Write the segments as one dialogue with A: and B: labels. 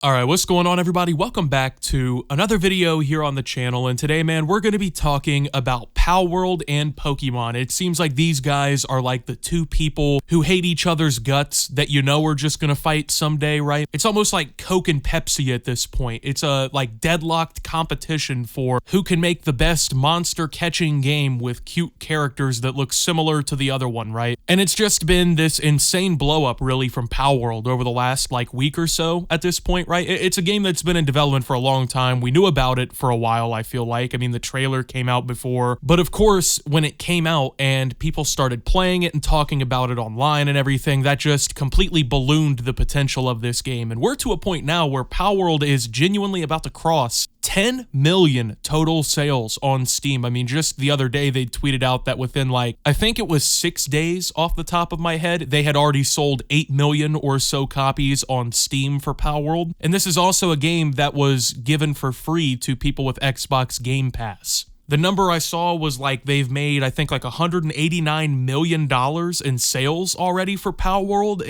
A: Alright, what's going on everybody? Welcome back to another video here on the channel, and today, man, we're going to be talking about Palworld and Pokemon. It seems like these guys are like the two people who hate each other's guts that you know are just going to fight someday, right? It's almost like Coke and Pepsi at this point. It's a like deadlocked competition for who can make the best monster catching game with cute characters that look similar to the other one, right? And it's just been this insane blow up really from Palworld over the last like week or so at this point, right? It's a game that's been in development for a long time. We knew about it for a while, I feel like. I mean, the trailer came out before. But of course, when it came out and people started playing it and talking about it online and everything, that just completely ballooned the potential of this game. And we're to a point now where Palworld is genuinely about to cross 10 million total sales on Steam. I mean, just the other day, they tweeted out that within like, I think it was 6 days off the top of my head, they had already sold 8 million or so copies on Steam for Palworld. And this is also a game that was given for free to people with Xbox Game Pass. The number I saw was like they've made, I think, like $189 million in sales already for Palworld.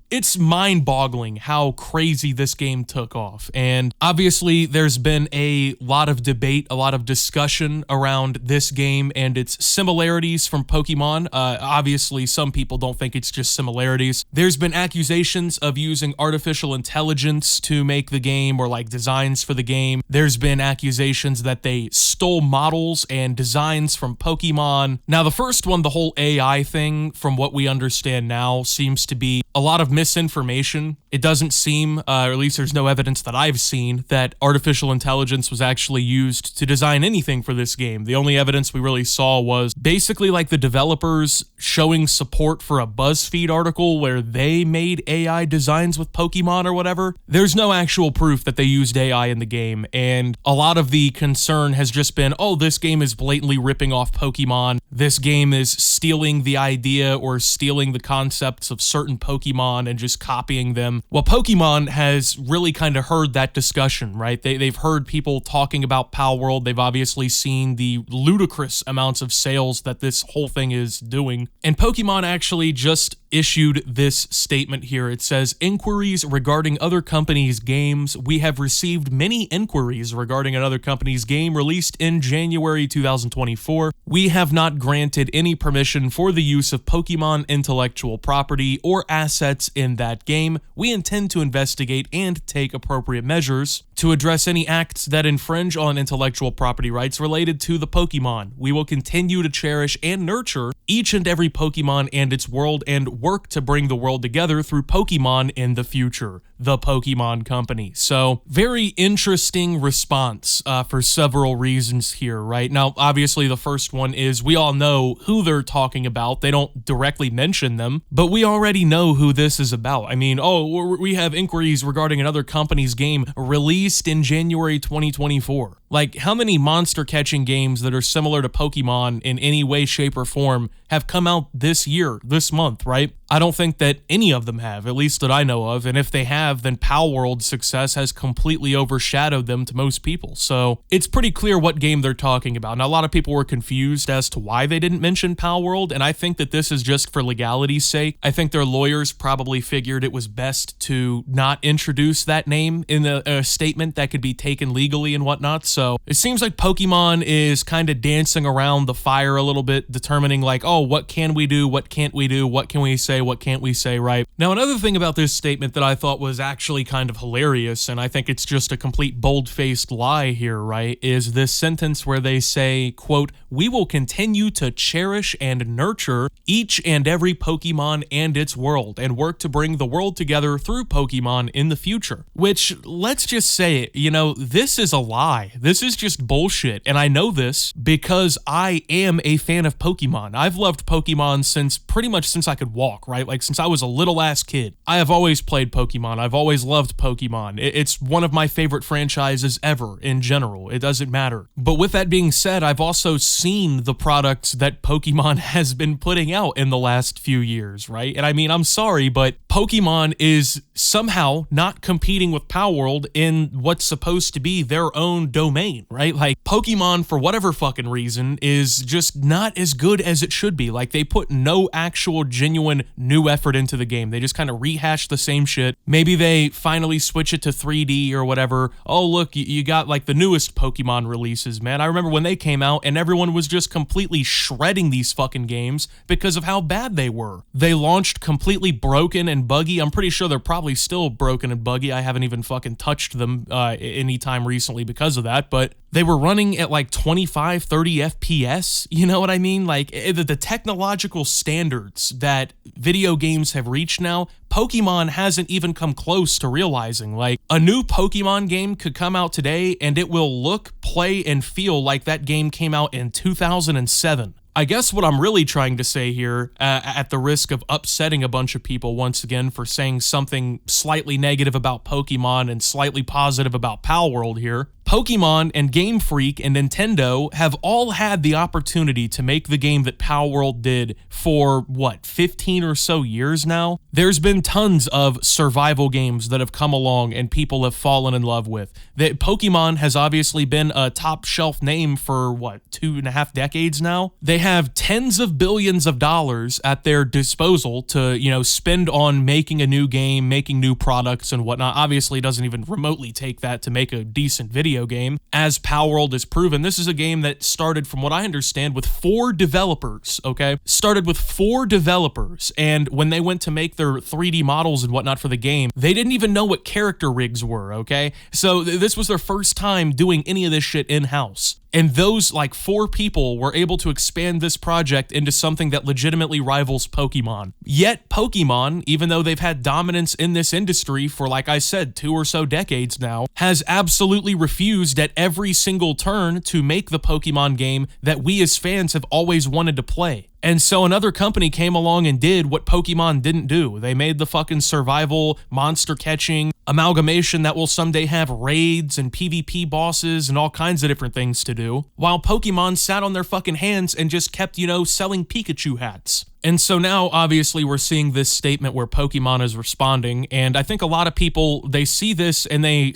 A: It's mind-boggling how crazy this game took off. And obviously, there's been a lot of debate, a lot of discussion around this game and its similarities from Pokemon. Obviously, some people don't think it's just similarities. There's been accusations of using artificial intelligence to make the game or like designs for the game. There's been accusations that they stole models and designs from Pokemon. Now, the first one, the whole AI thing, from what we understand now, seems to be a lot of misinformation. It doesn't seem, or at least there's no evidence that I've seen, that artificial intelligence was actually used to design anything for this game. The only evidence we really saw was basically like the developers showing support for a BuzzFeed article where they made AI designs with Pokemon or whatever. There's no actual proof that they used AI in the game, and a lot of the concern has just been, oh, this game is blatantly ripping off Pokemon. This game is stealing the idea or stealing the concepts of certain Pokemon and just copying them. Well, Pokemon has really kind of heard that discussion, right? They've heard people talking about Palworld. They've obviously seen the ludicrous amounts of sales that this whole thing is doing. And Pokemon actually just issued this statement here. It says, "Inquiries regarding other companies' games. We have received many inquiries regarding another company's game released in January 2024. We have not granted any permission for the use of Pokemon intellectual property or assets in that game. We intend to investigate and take appropriate measures to address any acts that infringe on intellectual property rights related to the Pokemon. We will continue to cherish and nurture each and every Pokemon and its world and work to bring the world together through Pokemon in the future." The Pokemon Company. So, very interesting response for several reasons here, right? Now, obviously, the first one is we all know who they're talking about. They don't directly mention them, but we already know who this is about. I mean, oh, we have inquiries regarding another company's game released in January 2024. Like, how many monster catching games that are similar to Pokemon in any way, shape, or form have come out this year, this month, right? I don't think that any of them have, at least that I know of, and if they have, then Palworld's success has completely overshadowed them to most people. So it's pretty clear what game they're talking about. Now, a lot of people were confused as to why they didn't mention Palworld, and I think that this is just for legality's sake. I think their lawyers probably figured it was best to not introduce that name in a statement that could be taken legally and whatnot. So it seems like Pokemon is kind of dancing around the fire a little bit, determining like, oh, what can we do? What can't we do? What can we say? What can't we say, right? Now, another thing about this statement that I thought was actually kind of hilarious, and I think it's just a complete bold-faced lie here, right, is this sentence where they say, quote, "We will continue to cherish and nurture each and every Pokemon and its world and work to bring the world together through Pokemon in the future." Which, let's just say it, you know, this is a lie. This is just bullshit, and I know this because I am a fan of Pokemon. I've loved Pokemon since pretty much since I could walk, right? Like since I was a little ass kid. I have always played Pokemon. I've always loved Pokemon. It's one of my favorite franchises ever in general. It doesn't matter. But with that being said, I've also seen the products that Pokemon has been putting out in the last few years, right? And I mean, I'm sorry, but Pokemon is somehow not competing with Palworld in what's supposed to be their own domain. domain, right? Like, Pokemon, for whatever fucking reason, is just not as good as it should be. Like, they put no actual genuine new effort into the game. They just kind of rehash the same shit. Maybe they finally switch it to 3D or whatever. Oh, look, you got like the newest Pokemon releases, man. I remember when they came out and everyone was just completely shredding these fucking games because of how bad they were. They launched completely broken and buggy. I'm pretty sure they're probably still broken and buggy. I haven't even fucking touched them anytime recently because of that, but they were running at like 25, 30 FPS. You know what I mean? Like, the technological standards that video games have reached now, Pokemon hasn't even come close to realizing. Like, a new Pokemon game could come out today and it will look, play, and feel like that game came out in 2007. I guess what I'm really trying to say here, at the risk of upsetting a bunch of people once again for saying something slightly negative about Pokemon and slightly positive about Palworld here, Pokemon and Game Freak and Nintendo have all had the opportunity to make the game that Palworld did for, what, 15 or so years now? There's been tons of survival games that have come along and people have fallen in love with. That Pokemon has obviously been a top shelf name for, what, 2.5 decades now? They have tens of billions of dollars at their disposal to, you know, spend on making a new game, making new products and whatnot. Obviously, it doesn't even remotely take that to make a decent video game. As Palworld has proven, this is a game that started, from what I understand, with 4 developers, okay? Started with 4 developers, and when they went to make their 3D models and whatnot for the game, they didn't even know what character rigs were, okay? So this was their first time doing any of this shit in-house. And those, like, 4 people were able to expand this project into something that legitimately rivals Pokemon. Yet Pokemon, even though they've had dominance in this industry for, like I said, 2 or so decades now, has absolutely refused at every single turn to make the Pokemon game that we as fans have always wanted to play. And so another company came along and did what Pokemon didn't do. They made the fucking survival, monster catching amalgamation that will someday have raids and PvP bosses and all kinds of different things to do, while Pokemon sat on their fucking hands and just kept, you know, selling Pikachu hats. And so now, obviously, we're seeing this statement where Pokemon is responding, and I think a lot of people, they see this and they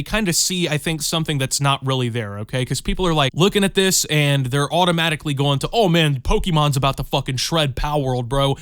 A: kind of see, I think, something that's not really there, okay? Because people are like looking at this and they're automatically going to, oh man, Pokemon's about to fucking shred Palworld, bro.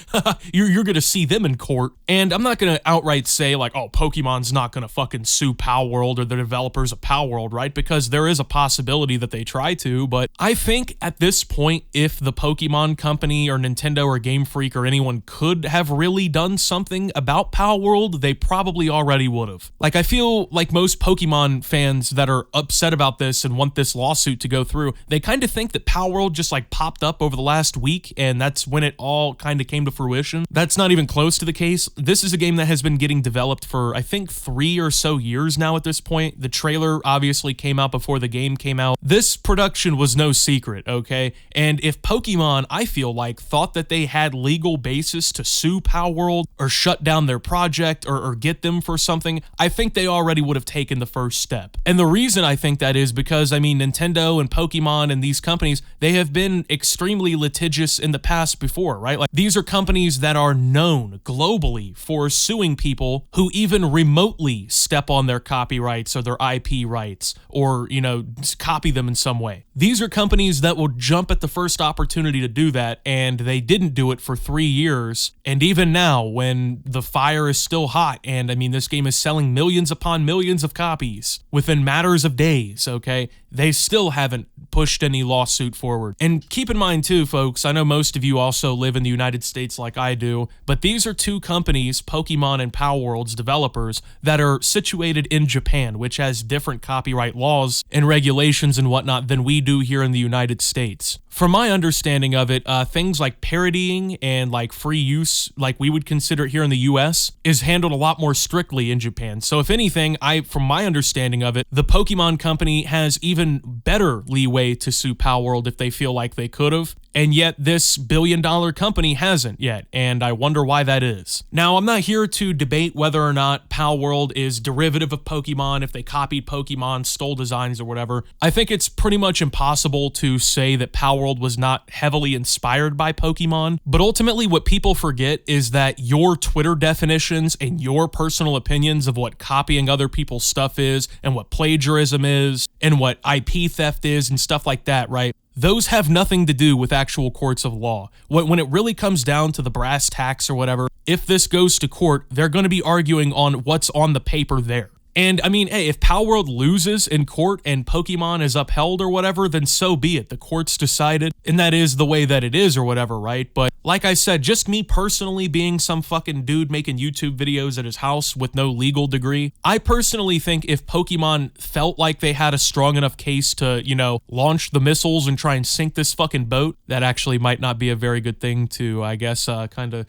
A: You're gonna see them in court. And I'm not gonna outright say like, oh, Pokemon's not gonna fucking sue Palworld or the developers of Palworld, right? Because there is a possibility that they try to, but I think at this point, if the Pokemon company or Nintendo or Game Freak or anyone could have really done something about Palworld, they probably already would have. Like, I feel like most Pokemon fans that are upset about this and want this lawsuit to go through, they kind of think that Palworld just like popped up over the last week and that's when it all kind of came to fruition. That's not even close to the case. This is a game that has been getting developed for, I think, 3 or so years now at this point. The trailer obviously came out before the game came out. This production was no secret, okay? And if Pokemon, I feel like, thought that they had legal basis to sue Palworld or shut down their project or get them for something, I think they already would have taken the first step. And the reason I think that is because, I mean, Nintendo and Pokemon and these companies, they have been extremely litigious in the past before, right? Like, these are companies that are known globally for suing people who even remotely step on their copyrights or their IP rights or, you know, copy them in some way. These are companies that will jump at the first opportunity to do that, and they didn't do it for 3 years. And even now, when the fire is still hot, and I mean, this game is selling millions upon millions of copies within matters of days, okay, they still haven't pushed any lawsuit forward. And keep in mind too, folks, I know most of you also live in the United States like I do, but these are 2 companies, Pokemon and Palworld's developers, that are situated in Japan, which has different copyright laws and regulations and whatnot than we do here in the United States. From my understanding of it, things like parodying and like free use, like we would consider it here in the US, is handled a lot more strictly in Japan. So if anything, from my understanding of it, the Pokemon company has even better leeway to sue Palworld if they feel like they could have. And yet this billion-dollar company hasn't yet, and I wonder why that is. Now, I'm not here to debate whether or not Palworld is derivative of Pokemon, if they copied Pokemon, stole designs or whatever. I think it's pretty much impossible to say that Palworld Palworld was not heavily inspired by Pokemon. But ultimately, what people forget is that your Twitter definitions and your personal opinions of what copying other people's stuff is and what plagiarism is and what IP theft is and stuff like that, right? Those have nothing to do with actual courts of law. When it really comes down to the brass tacks or whatever, if this goes to court, they're going to be arguing on what's on the paper there. And I mean, hey, if Palworld loses in court and Pokemon is upheld or whatever, then so be it. The court's decided, and that is the way that it is or whatever, right? But like I said, just me personally being some fucking dude making YouTube videos at his house with no legal degree, I personally think if Pokemon felt like they had a strong enough case to, you know, launch the missiles and try and sink this fucking boat, that actually might not be a very good thing to, I guess, kind of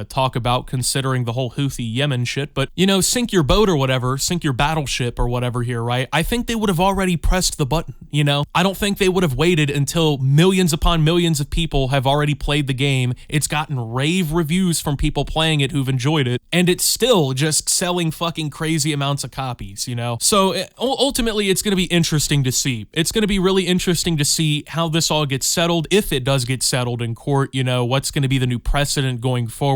A: talk about, considering the whole Houthi Yemen shit. But, you know, sink your boat or whatever, sink your battleship or whatever here, right? I think they would have already pressed the button, you know? I don't think they would have waited until millions upon millions of people have already played the game. It's gotten rave reviews from people playing it who've enjoyed it, and it's still just selling fucking crazy amounts of copies, you know? So ultimately, it's going to be interesting to see. It's going to be really interesting to see how this all gets settled, if it does get settled in court, you know, what's going to be the new precedent going forward.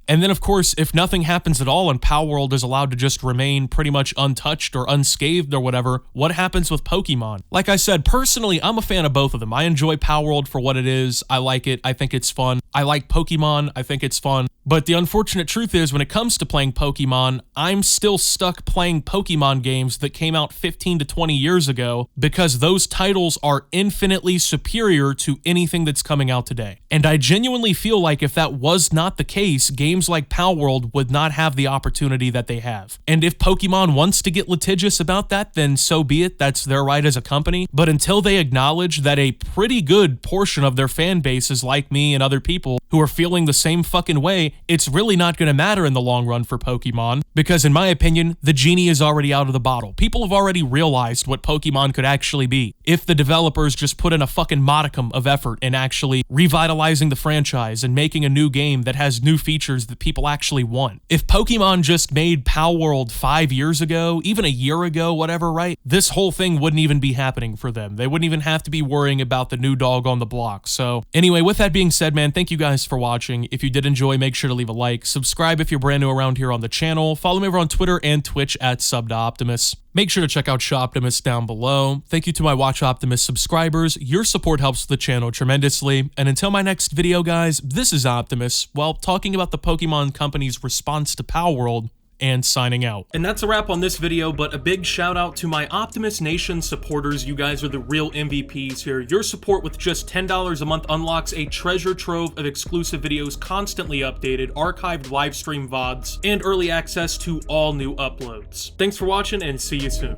A: And then, of course, if nothing happens at all and Palworld is allowed to just remain pretty much untouched or unscathed or whatever, what happens with Pokemon? Like I said, personally, I'm a fan of both of them. I enjoy Palworld for what it is. I like it. I think it's fun. I like Pokemon. I think it's fun. But the unfortunate truth is, when it comes to playing Pokemon, I'm still stuck playing Pokemon games that came out 15 to 20 years ago because those titles are infinitely superior to anything that's coming out today. And I genuinely feel like if that was not the case, games like Palworld would not have the opportunity that they have. And if Pokemon wants to get litigious about that, then so be it. That's their right as a company. But until they acknowledge that a pretty good portion of their fan base is like me and other people who are feeling the same fucking way, it's really not going to matter in the long run for Pokemon, because in my opinion, the genie is already out of the bottle. People have already realized what Pokemon could actually be if the developers just put in a fucking modicum of effort in actually revitalizing the franchise and making a new game that has new features that people actually want. If Pokemon just made Palworld 5 years ago, even a year ago, whatever, right? This whole thing wouldn't even be happening for them. They wouldn't even have to be worrying about the new dog on the block. So anyway, with that being said, man, thank you guys for watching. If you did enjoy, make sure to leave a like, subscribe if you're brand new around here on the channel, follow me over on Twitter and Twitch at @SubToOptimus. Make sure to check out Shoptimus down below. Thank you to my Watch Optimus subscribers. Your support helps the channel tremendously. And until my next video, guys, this is Optimus, while talking about the Pokemon Company's response to Palworld, and signing out. And that's a wrap on this video, but a big shout out to my Optimus Nation supporters. You guys are the real MVPs here. Your support with just $10 a month unlocks a treasure trove of exclusive videos, constantly updated, archived live stream VODs, and early access to all new uploads. Thanks for watching, and see you soon.